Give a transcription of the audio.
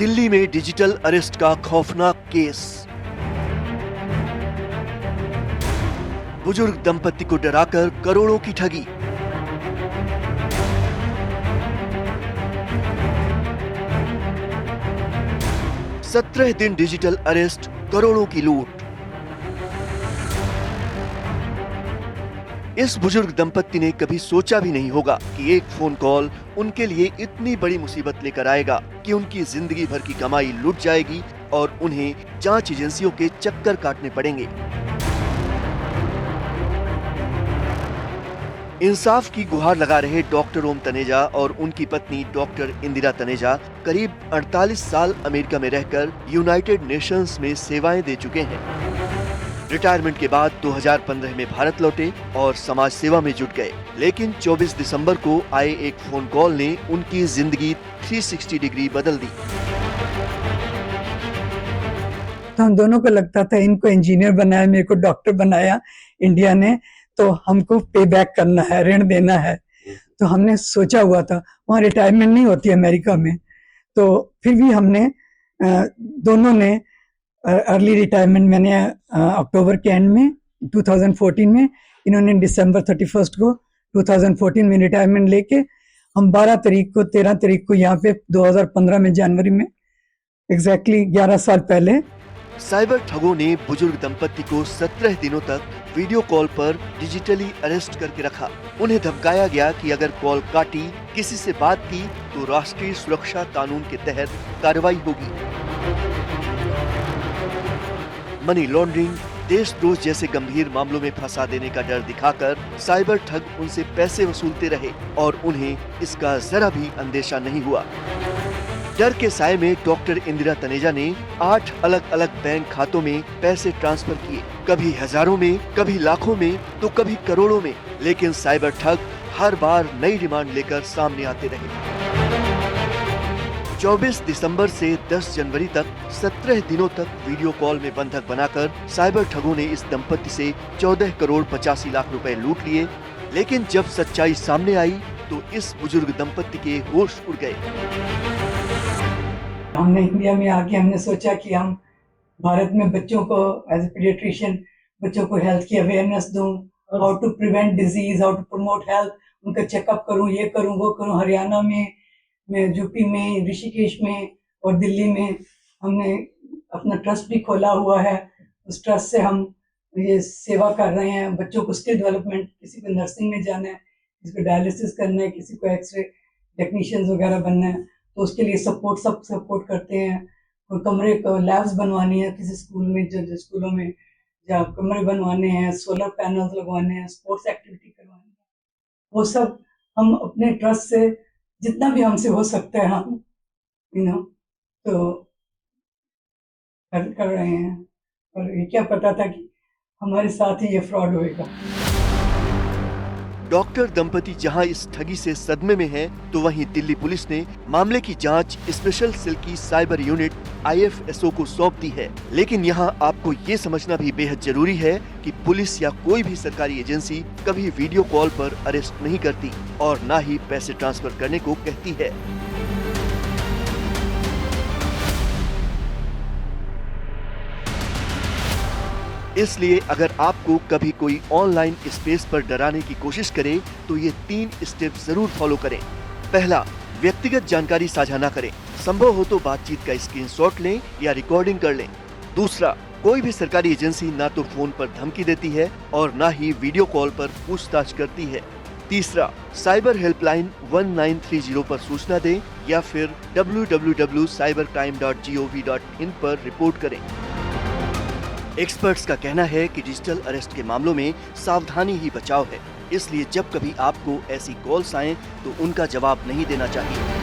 दिल्ली में digital arrest का खौफनाक केस। बुजुर्ग दंपति को डराकर करोड़ों की ठगी। सत्रह दिन डिजिटल अरेस्ट, करोड़ों की लूट। इस बुजुर्ग दंपति ने कभी सोचा भी नहीं होगा कि एक फोन कॉल उनके लिए इतनी बड़ी मुसीबत लेकर आएगा कि उनकी जिंदगी भर की कमाई लुट जाएगी और उन्हें जांच एजेंसियों के चक्कर काटने पड़ेंगे। इंसाफ की गुहार लगा रहे डॉक्टर ओम तनेजा और उनकी पत्नी डॉक्टर इंदिरा तनेजा करीब 48 साल अमेरिका में रहकर यूनाइटेड नेशंस में सेवाएं दे चुके हैं। रिटायरमेंट के बाद 2015 में भारत लौटे और समाज सेवा में जुट गए, लेकिन 24 दिसंबर को आए एक फोन कॉल ने उनकी जिंदगी 360 डिग्री बदल दी। तो हम दोनों को लगता था इनको इंजीनियर बनाया, मेरे को डॉक्टर बनाया इंडिया ने, तो हमको पे बैक करना है, ऋण देना है। तो हमने सोचा हुआ था, वहाँ रिटायरमेंट नहीं होती अमेरिका में, तो फिर भी हमने दोनों ने अर्ली रिटायरमेंट मैंने अक्टूबर के एंड में 2014 में, इन्होंने दिसंबर 31 को 2014 में रिटायरमेंट लेके हम 12 तारीख को 13 तारीख को यहाँ पे 2015 में जनवरी में एग्जैक्टली 11 साल पहले साइबर ठगों ने बुजुर्ग दंपति को 17 दिनों तक वीडियो कॉल पर डिजिटली अरेस्ट करके रखा। उन्हें धमकाया गया कि अगर कॉल काटी, किसी से बात की तो राष्ट्रीय सुरक्षा कानून के तहत कार्रवाई होगी। मनी लॉन्ड्रिंग, देशद्रोह जैसे गंभीर मामलों में फंसा देने का डर दिखाकर साइबर ठग उनसे पैसे वसूलते रहे और उन्हें इसका जरा भी अंदेशा नहीं हुआ। डर के साए में डॉक्टर इंदिरा तनेजा ने 8 अलग अलग बैंक खातों में पैसे ट्रांसफर किए, कभी हजारों में, कभी लाखों में, तो कभी करोड़ों में, लेकिन साइबर ठग हर बार नई डिमांड लेकर सामने आते रहे। 24 दिसंबर से 10 जनवरी तक 17 दिनों तक वीडियो कॉल में बंधक बनाकर साइबर ठगों ने इस दंपति से 14 करोड़ 85 लाख रुपए लूट लिए। लेकिन जब सच्चाई सामने आई तो इस बुजुर्ग दंपति के होश उड़ गए। हमने इंडिया में आके हमने सोचा कि हम भारत में बच्चों को एज ए पीडियाट्रिशियन बच्चों को हेल्थ की अवेयरनेस दूं, how to prevent disease, how to promote health, उनका चेकअप करूं, ये करूं, वो करूं। हरियाणा में यूपी में, ऋषिकेश में और दिल्ली में हमने अपना ट्रस्ट भी खोला हुआ है। उस ट्रस्ट से हम ये सेवा कर रहे हैं। बच्चों को स्किल डेवलपमेंट, किसी को नर्सिंग में जाना है, किसी को डायलिसिस करना है, किसी को एक्सरे टेक्नीशियंस वगैरह बनना है, तो उसके लिए सब सपोर्ट करते हैं। कोई कमरे को लैब्स बनवानी है किसी स्कूल में, जो स्कूलों में जहाँ कमरे बनवाने हैं, सोलर पैनल्स लगवाने हैं, स्पोर्ट्स एक्टिविटी करवानी है, वो सब हम अपने ट्रस्ट से जितना भी हमसे हो सकता है हम तो कर रहे हैं। और ये क्या पता था कि हमारे साथ ही ये फ्रॉड होएगा। डॉक्टर दंपति जहां इस ठगी से सदमे में हैं, तो वहीं दिल्ली पुलिस ने मामले की जांच स्पेशल सेल की साइबर यूनिट IFSO को सौंप दी है। लेकिन यहां आपको ये समझना भी बेहद जरूरी है कि पुलिस या कोई भी सरकारी एजेंसी कभी वीडियो कॉल पर अरेस्ट नहीं करती और न ही पैसे ट्रांसफर करने को कहती है। इसलिए अगर आपको कभी कोई ऑनलाइन स्पेस पर डराने की कोशिश करे तो ये 3 स्टेप जरूर फॉलो करें। पहला, व्यक्तिगत जानकारी साझा न करें। संभव हो तो बातचीत का स्क्रीनशॉट लें या रिकॉर्डिंग कर लें। दूसरा, कोई भी सरकारी एजेंसी ना तो फोन पर धमकी देती है और ना ही वीडियो कॉल पर पूछताछ करती है। तीसरा, साइबर हेल्पलाइन 1930 पर सूचना दें या फिर www.cybercrime.gov.in पर रिपोर्ट करें। एक्सपर्ट्स का कहना है कि डिजिटल अरेस्ट के मामलों में सावधानी ही बचाव है, इसलिए जब कभी आपको ऐसी कॉल्स आएं तो उनका जवाब नहीं देना चाहिए।